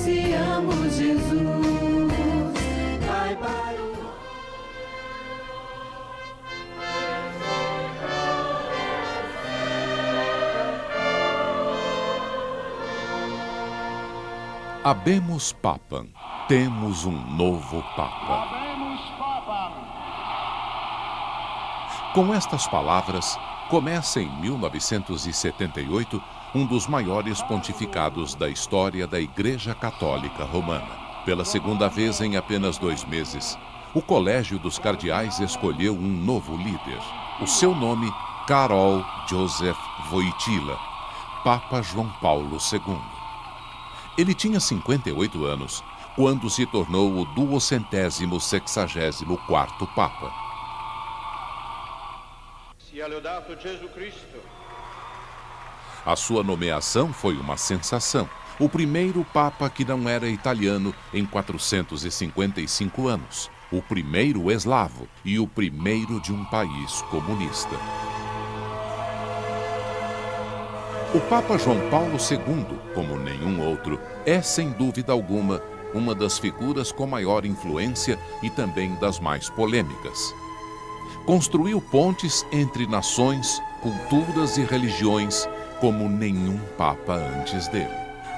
anunciamos Jesus. Vai para o... Habemus Papam. Temos um novo Papa. Com estas palavras, começa em 1978 um dos maiores pontificados da história da Igreja Católica Romana. Pela segunda vez em apenas 2 meses, o Colégio dos Cardeais escolheu um novo líder. O seu nome, Karol Józef Wojtyła, Papa João Paulo II. Ele tinha 58 anos quando se tornou o 264º Papa. Sia lodato Gesù Cristo. A sua nomeação foi uma sensação. O primeiro Papa que não era italiano em 455 anos. O primeiro eslavo e o primeiro de um país comunista. O Papa João Paulo II, como nenhum outro, é, sem dúvida alguma, uma das figuras com maior influência e também das mais polêmicas. Construiu pontes entre nações, culturas e religiões como nenhum Papa antes dele.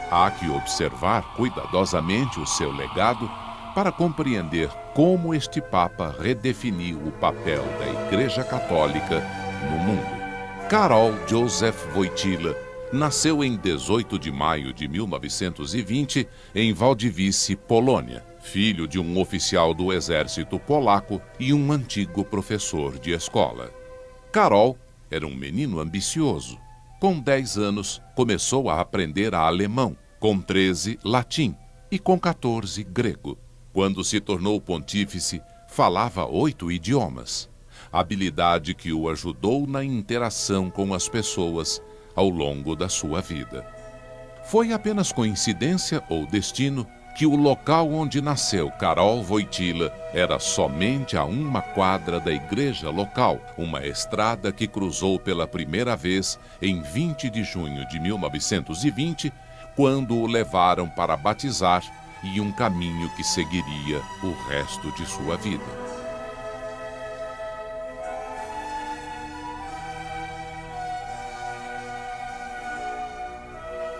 Há que observar cuidadosamente o seu legado para compreender como este Papa redefiniu o papel da Igreja Católica no mundo. Karol Józef Wojtyła nasceu em 18 de maio de 1920 em Waldywice, Polônia, filho de um oficial do exército polaco e um antigo professor de escola. Karol era um menino ambicioso. Com 10 anos, começou a aprender alemão, com 13, latim e com 14, grego. Quando se tornou pontífice, falava 8 idiomas, habilidade que o ajudou na interação com as pessoas ao longo da sua vida. Foi apenas coincidência ou destino que o local onde nasceu Karol Wojtyła era somente a 1 quadra da igreja local, uma estrada que cruzou pela primeira vez em 20 de junho de 1920, quando o levaram para batizar, e um caminho que seguiria o resto de sua vida.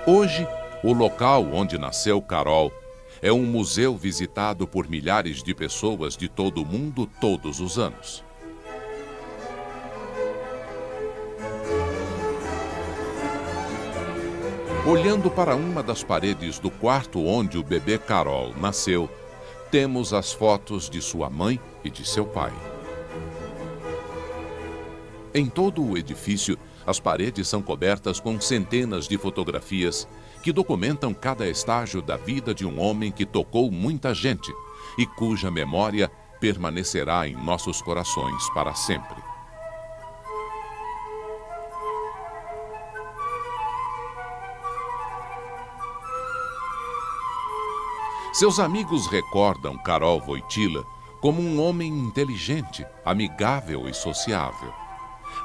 Hoje, o local onde nasceu Karol é um museu visitado por milhares de pessoas de todo o mundo todos os anos. Olhando para uma das paredes do quarto onde o bebê Karol nasceu, temos as fotos de sua mãe e de seu pai. Em todo o edifício, as paredes são cobertas com centenas de fotografias que documentam cada estágio da vida de um homem que tocou muita gente e cuja memória permanecerá em nossos corações para sempre. Seus amigos recordam Karol Wojtyła como um homem inteligente, amigável e sociável.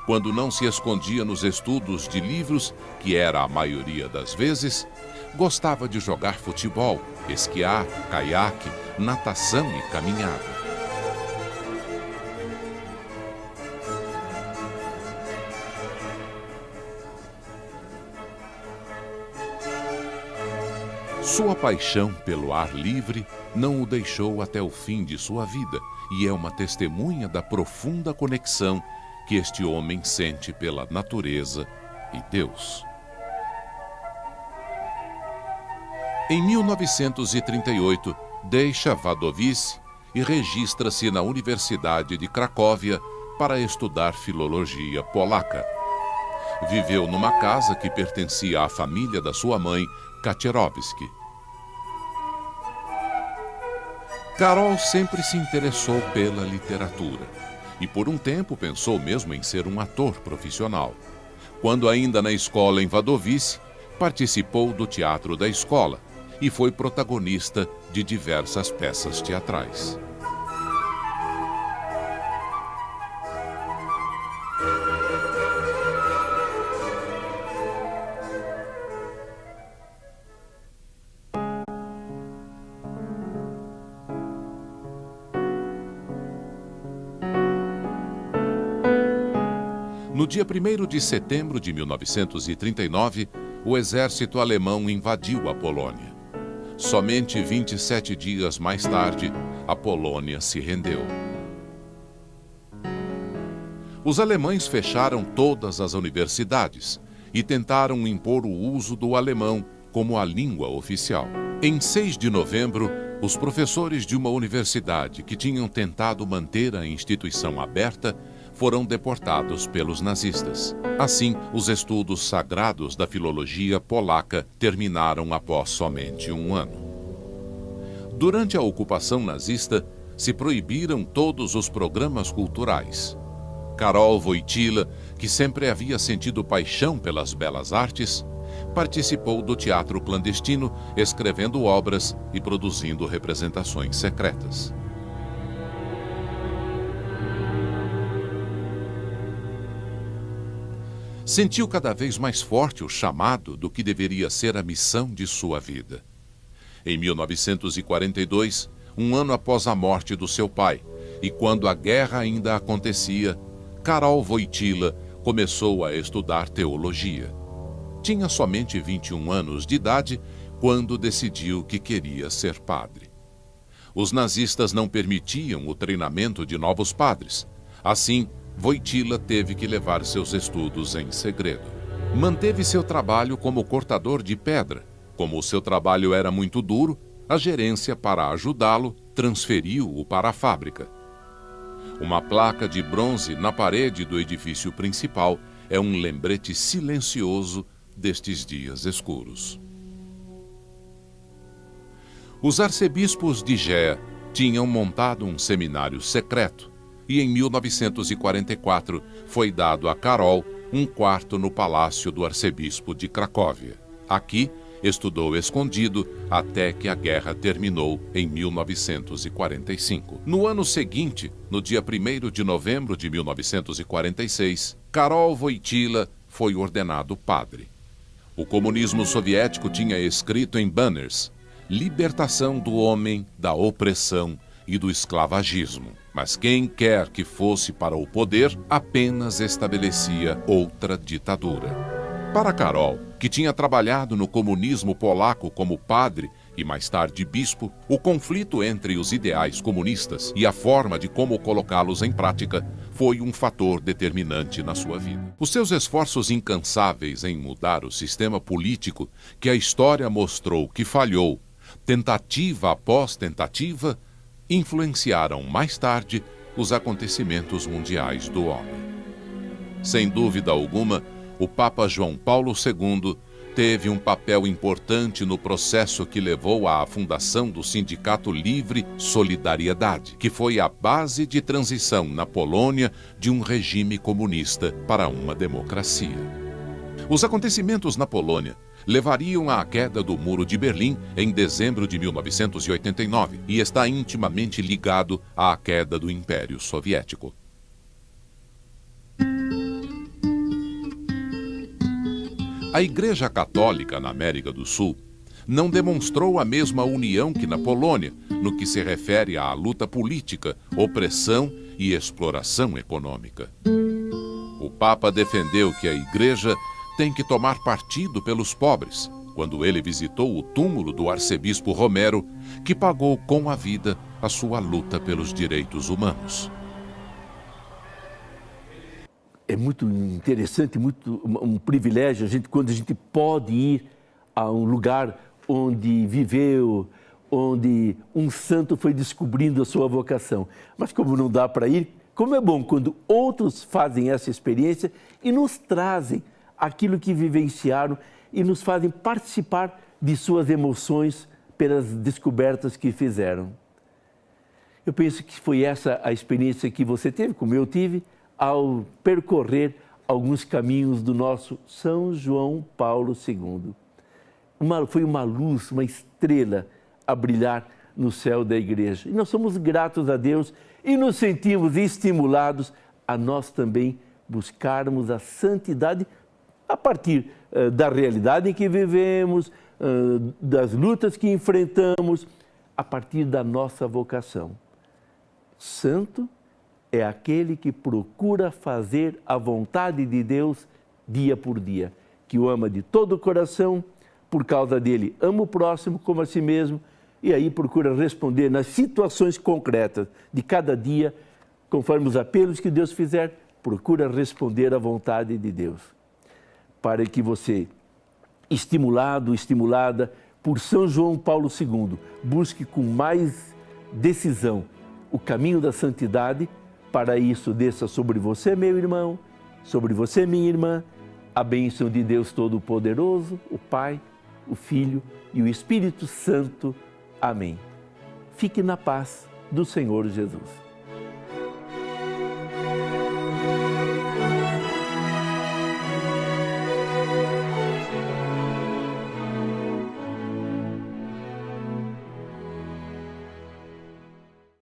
Quando não se escondia nos estudos de livros, que era a maioria das vezes, gostava de jogar futebol, esquiar, caiaque, natação e caminhada. Sua paixão pelo ar livre não o deixou até o fim de sua vida e é uma testemunha da profunda conexão que este homem sente pela natureza e Deus. Em 1938, deixa Wadowice e registra-se na Universidade de Cracóvia para estudar filologia polaca. Viveu numa casa que pertencia à família da sua mãe, Kaczorowski. Karol sempre se interessou pela literatura e por um tempo pensou mesmo em ser um ator profissional. Quando ainda na escola em Wadowice, participou do teatro da escola e foi protagonista de diversas peças teatrais. No dia 1º de setembro de 1939, o exército alemão invadiu a Polônia. Somente 27 dias mais tarde, a Polônia se rendeu. Os alemães fecharam todas as universidades e tentaram impor o uso do alemão como a língua oficial. Em 6 de novembro, os professores de uma universidade que tinham tentado manter a instituição aberta foram deportados pelos nazistas. Assim, os estudos sagrados da filologia polaca terminaram após somente um ano. Durante a ocupação nazista, se proibiram todos os programas culturais. Karol Wojtyła, que sempre havia sentido paixão pelas belas artes, participou do teatro clandestino, escrevendo obras e produzindo representações secretas. Sentiu cada vez mais forte o chamado do que deveria ser a missão de sua vida. Em 1942, um ano após a morte do seu pai, e quando a guerra ainda acontecia, Karol Wojtyła começou a estudar teologia. Tinha somente 21 anos de idade quando decidiu que queria ser padre. Os nazistas não permitiam o treinamento de novos padres. Assim, Wojtyła teve que levar seus estudos em segredo. Manteve seu trabalho como cortador de pedra. Como o seu trabalho era muito duro, a gerência, para ajudá-lo, transferiu-o para a fábrica. Uma placa de bronze na parede do edifício principal é um lembrete silencioso destes dias escuros. Os arcebispos de Gea tinham montado um seminário secreto e em 1944 foi dado a Karol um quarto no palácio do arcebispo de Cracóvia. Aqui, estudou escondido até que a guerra terminou em 1945. No ano seguinte, no dia 1º de novembro de 1946, Karol Wojtyła foi ordenado padre. O comunismo soviético tinha escrito em banners: libertação do homem da opressão e do esclavagismo. Mas quem quer que fosse para o poder apenas estabelecia outra ditadura. Para Karol, que tinha trabalhado no comunismo polaco como padre e mais tarde bispo, o conflito entre os ideais comunistas e a forma de como colocá-los em prática foi um fator determinante na sua vida. Os seus esforços incansáveis em mudar o sistema político, que a história mostrou que falhou, tentativa após tentativa, influenciaram mais tarde os acontecimentos mundiais do homem. Sem dúvida alguma, o Papa João Paulo II teve um papel importante no processo que levou à fundação do Sindicato Livre Solidariedade, que foi a base de transição na Polônia de um regime comunista para uma democracia. Os acontecimentos na Polônia levariam à queda do Muro de Berlim em dezembro de 1989 e está intimamente ligado à queda do Império Soviético. A Igreja Católica na América do Sul não demonstrou a mesma união que na Polônia no que se refere à luta política, opressão e exploração econômica. O Papa defendeu que a Igreja tem que tomar partido pelos pobres, quando ele visitou o túmulo do arcebispo Romero, que pagou com a vida a sua luta pelos direitos humanos. É muito interessante, um privilégio quando a gente pode ir a um lugar onde viveu, onde um santo foi descobrindo a sua vocação. Mas como não dá para ir, como é bom quando outros fazem essa experiência e nos trazem aquilo que vivenciaram e nos fazem participar de suas emoções pelas descobertas que fizeram. Eu penso que foi essa a experiência que você teve, como eu tive, ao percorrer alguns caminhos do nosso São João Paulo II. Foi uma luz, uma estrela a brilhar no céu da igreja. E nós somos gratos a Deus e nos sentimos estimulados a nós também buscarmos a santidade a partir da realidade em que vivemos, das lutas que enfrentamos, a partir da nossa vocação. Santo é aquele que procura fazer a vontade de Deus dia por dia, que o ama de todo o coração, por causa dele ama o próximo como a si mesmo, e aí procura responder nas situações concretas de cada dia, conforme os apelos que Deus fizer, procura responder à vontade de Deus. Para que você, estimulado, estimulada por São João Paulo II, busque com mais decisão o caminho da santidade. Para isso, desça sobre você, meu irmão, sobre você, minha irmã, a bênção de Deus Todo-Poderoso, o Pai, o Filho e o Espírito Santo. Amém. Fique na paz do Senhor Jesus.